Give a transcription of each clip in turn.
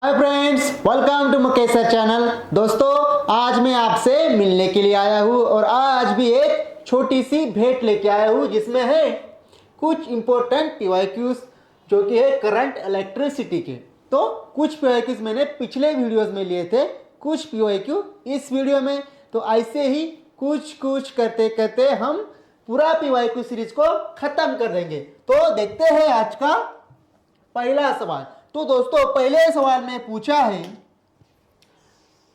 Hi friends, welcome to Mukesh sir channel. दोस्तों, आज मैं आपसे मिलने के लिए आया हूँ और आज भी एक छोटी सी भेंट लेके आया हूँ जिसमें है कुछ इम्पोर्टेंट पीवाईक्यूज जो कि है करंट इलेक्ट्रिसिटी के। तो कुछ पीवाईक्यूज मैंने पिछले वीडियोस में लिए थे, कुछ पीवाईक्यू इस वीडियो में। तो ऐसे ही कुछ कुछ करते करते हम पूरा पीवाईक्यू सीरीज को खत्म कर देंगे। तो देखते हैं आज का पहला सवाल। तो दोस्तों, पहले सवाल में पूछा है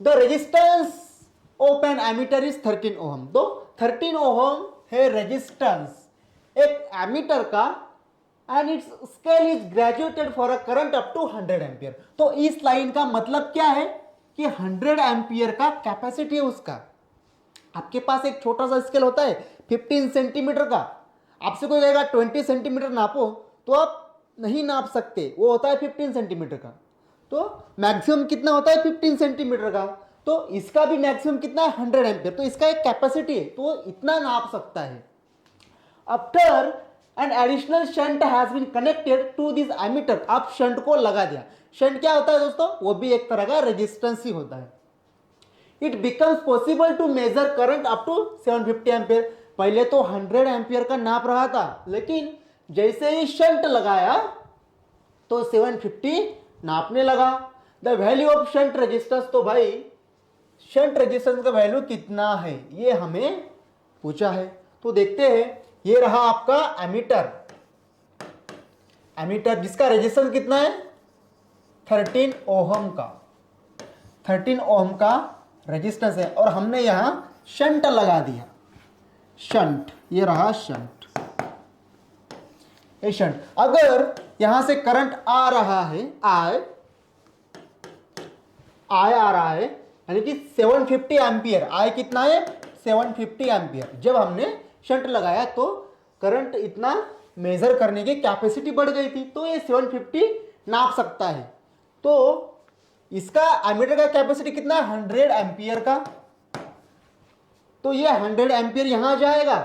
the resistance of an ammeter is 13 ohm. तो 13 ओहम है रेजिस्टेंस एक एमीटर का and its scale is graduated for a current up to 100 ampere. तो इस लाइन का मतलब क्या है कि 100 एम्पियर का कैपेसिटी है उसका। आपके पास एक छोटा सा स्केल होता है 15 सेंटीमीटर का, आपसे कोई कहेगा 20 सेंटीमीटर नापो तो आप नहीं नाप सकते, वो होता है 15 सेंटीमीटर का। तो मैक्सिमम कितना होता है 15 सेंटीमीटर का। तो इसका भी मैक्सिमम कितना है 100 एम्पियर। तो इसका एक कैपेसिटी है, तो इतना नाप सकता है। After an additional shunt has been connected to this ammeter, आप शंट को लगा दिया। शंट क्या होता है दोस्तों? वो भी एक तरह का रेजिस्टेंस ही होता है। It becomes possible to measure current up to 750 ampere. पहले तो 100 एम्पियर का नाप रहा था, लेकिन जैसे ही शंट लगाया तो 750 नापने लगा। The value of shunt resistance, तो भाई शंट रेजिस्टेंस का वैल्यू कितना है ये हमें पूछा है। तो देखते हैं, ये रहा आपका एमीटर। एमीटर जिसका रेजिस्टेंस कितना है 13 ओहम का। 13 ओहम का रेजिस्टेंस है और हमने यहां शंट लगा दिया। शंट, ये रहा शंट। ये शंट, अगर यहां से करंट आ रहा है, आई आ रहा है, यानी कि 750 एम्पियर। आई कितना है 750 एम्पियर। जब हमने शंट लगाया तो करंट इतना मेजर करने की कैपेसिटी बढ़ गई थी, तो ये 750 नाप सकता है। तो इसका एमीटर का कैपेसिटी कितना है 100 एम्पियर का। तो ये 100 एम्पियर यहां जाएगा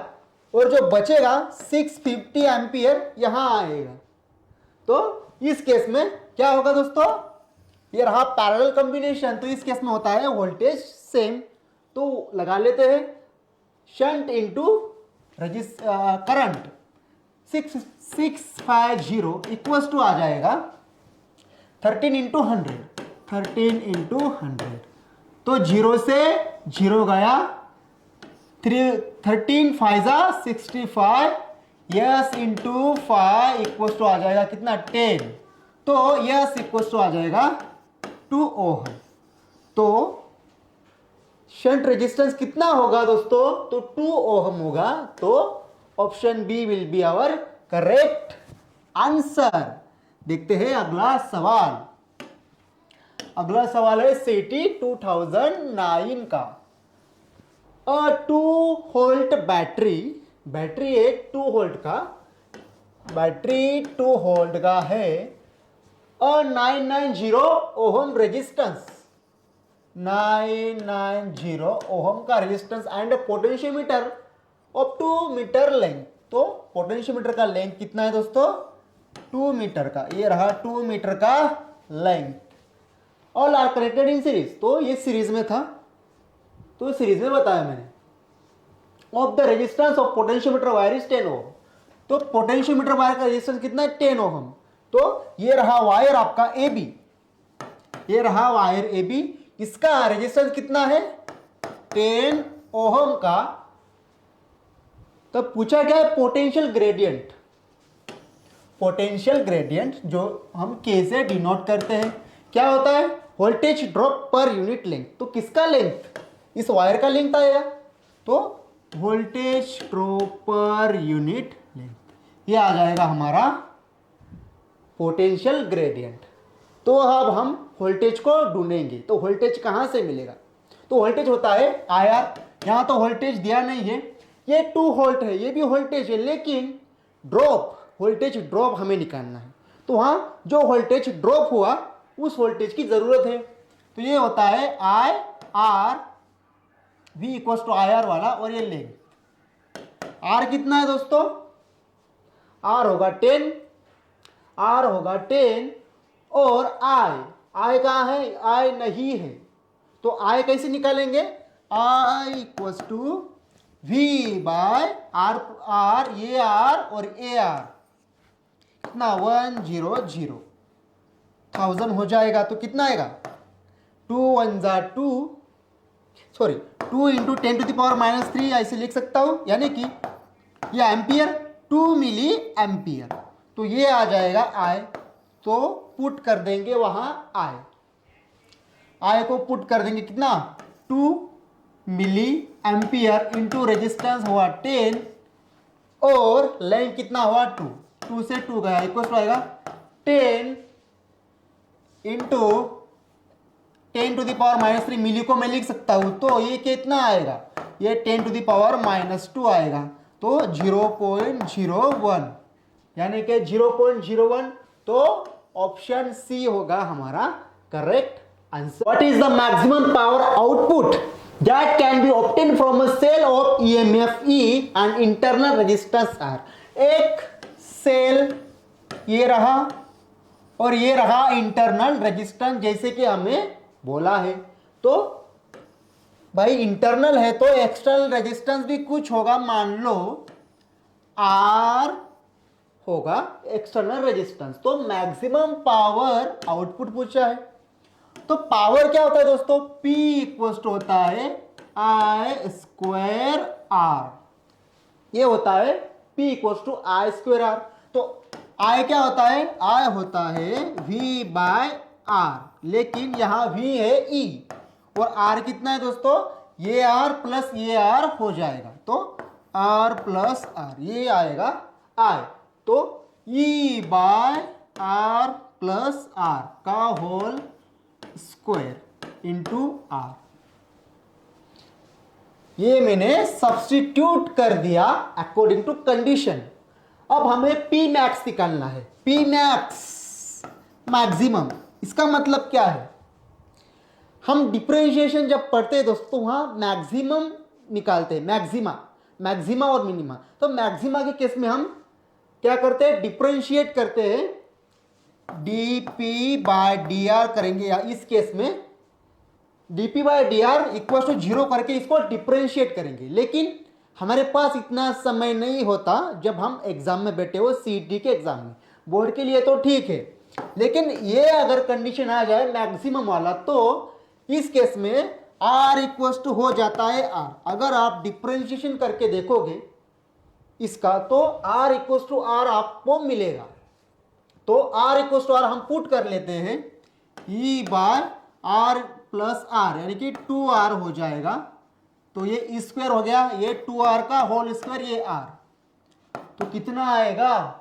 और जो बचेगा 650 एम्पियर यहां आएगा। तो इस केस में क्या होगा दोस्तों? ये रहा पैरेलल कॉम्बिनेशन। तो इस केस में होता है वोल्टेज सेम। तो लगा लेते हैं shunt into current 6650 equals to आ जाएगा 13 इंटू 100। 13 इंटू 100, तो जीरो से जीरो गया, 13 फाइजा 65, यस इंटू 5 इक्वल्स टू आ जाएगा कितना 10। तो यस इक्वल्स टू आ जाएगा 2 ओहम। तो शंट रेजिस्टेंस कितना होगा दोस्तों? तो 2 ओहम होगा। तो option B will be our correct answer. देखते हैं अगला सवाल। अगला सवाल है सिटी 2009 का। 2 वोल्ट बैटरी, बैटरी है 2 वोल्ट का, बैटरी 2 वोल्ट का है। 990 ओहम रेजिस्टेंस, 990 ओहम का resistance and potentiometer of 2 metre length. तो पोटेंशियोमीटर का लेंथ कितना है दोस्तों? 2 मीटर का। ये रहा 2 मीटर का length. All are connected in series. तो ये सीरीज में था, तो सीरीज में बताया मैंने। Of the resistance of potentiometer wire is 10 ohm. तो पोटेंशियोमीटर वायर का रेजिस्टेंस कितना है 10 ओहम। तो ये रहा वायर आपका ए बी, ये रहा वायर ए बी, इसका रेजिस्टेंस कितना है 10 ओहम का। तब पूछा गया है पोटेंशियल ग्रेडियंट। पोटेंशियल ग्रेडियंट जो हम के से डिनोट करते हैं, क्या होता है? Voltage drop per unit length. तो किसका लेंथ? इस वायर का लेंथ आएगा। तो voltage drop per unit length, ये आ जाएगा हमारा पोटेंशियल ग्रेडियंट। तो अब हम वोल्टेज को ढूंढेंगे। तो वोल्टेज कहां से मिलेगा? तो वोल्टेज होता है आईआर। यहां तो वोल्टेज दिया नहीं है, ये 2 वोल्ट है, ये भी वोल्टेज है, लेकिन ड्रॉप, वोल्टेज ड्रॉप हमें निकालना है। तो वहां जो वोल्टेज ड्रॉप हुआ उस वोल्टेज की जरूरत है। तो ये होता है I R V equals to I R वाला, और ये लेंथ आर कितना है दोस्तों? आर होगा 10, आर होगा 10 और आई आई कहाँ है, आई नहीं है, तो आई कैसे निकालेंगे, I equals to V by R, R ये आर और ए आर, कितना 100,000 हो जाएगा, तो कितना आएगा 2 1 जा 2, सॉरी 2 इंटू 10⁻³ ऐसे लिख सकता हूँ, यानी कि ये एम्पियर 2 मिली एम्पियर, तो ये आ जाएगा आई, तो पुट कर देंगे वहां आई को पुट कर देंगे, कितना 2 मिली एम्पियर इंटू रेजिस्टेंस हुआ 10 और लेंथ कितना हुआ 2 से 2 गया, इक्वल आएगा 10 इंटू 10⁻³ मिली को मैं लिख सकता हूं, तो ये कितना आएगा, ये 10⁻² आएगा, तो 0.01, यानी कि 0.01, तो ऑप्शन सी होगा हमारा correct answer. What is the maximum power output that can be obtain from a cell of EMF E and internal resistance R. एक सेल ये रहा और ये रहा इंटरनल रेजिस्टेंस, जैसे कि हमें बोला है, तो भाई इंटरनल है तो एक्सटर्नल रेजिस्टेंस भी कुछ होगा, मान लो आर होगा एक्सटर्नल रेजिस्टेंस, तो मैक्सिमम पावर आउटपुट पूछा है, तो पावर क्या होता है दोस्तों, P इक्वल्स टू होता है I² R, ये होता है P इक्वल्स टू I²R, तो I क्या होता है, I होता है V बाय R, लेकिन यहां V है E और R कितना है दोस्तों, ये R प्लस ये R हो जाएगा, तो R प्लस R ये आएगा I, तो E by R plus R का होल स्क्वायर इंटू R, ये मैंने सब्स्टिट्यूट कर दिया अकॉर्डिंग टू कंडीशन। अब हमें P मैक्स निकालना है, P मैक्स मैक्सिमम, इसका मतलब क्या है, हम डिफरेंशिएशन जब पढ़ते हैं दोस्तों वहां मैक्सिमम निकालते हैं, मैक्सिमा और मिनिमा, तो मैक्सिमा के केस में हम क्या करते हैं, डिफरेंशिएट करते हैं, dp बाय dr करेंगे, या इस केस में dp by dr equal to 0 करके इसको डिफरेंशिएट करेंगे, लेकिन हमारे पास इतना समय नहीं होता जब हम एग्जाम में बैठे हो, सीटी के एग्जाम में, बोर्ड के लिए तो ठीक है, लेकिन ये अगर कंडीशन आ जाए मैक्सिमम वाला, तो इस केस में r इक्वल टू हो जाता है r, अगर आप डिफरेंशिएशन करके देखोगे इसका, तो r इक्वल टू r आपको मिलेगा, तो r इक्वल टू r हम पुट कर लेते हैं, e by r plus r, यानी कि 2r हो जाएगा, तो ये स्क्वायर हो गया, ये 2r का होल स्क्वायर, ये r, तो कितना आएगा,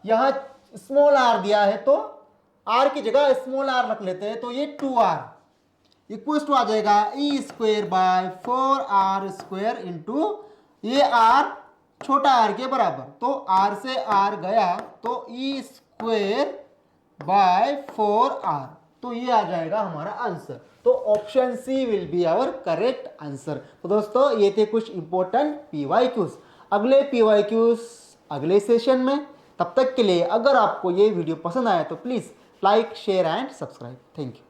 यहां स्मॉल r दिया है तो r की जगह स्मॉल r रख लेते हैं, तो ये 2r इक्वल टू आ जाएगा e² बाय 4r² इंटू ये r छोटा r के बराबर, तो r से r गया, तो e² बाय 4r, तो ये आ जाएगा हमारा आंसर, तो option C will be our correct answer. तो दोस्तों ये थे कुछ इंपॉर्टेंट PYQs, अगले PYQs अगले सेशन में, तब तक के लिए अगर आपको ये वीडियो पसंद आया तो please like share and subscribe, thank you.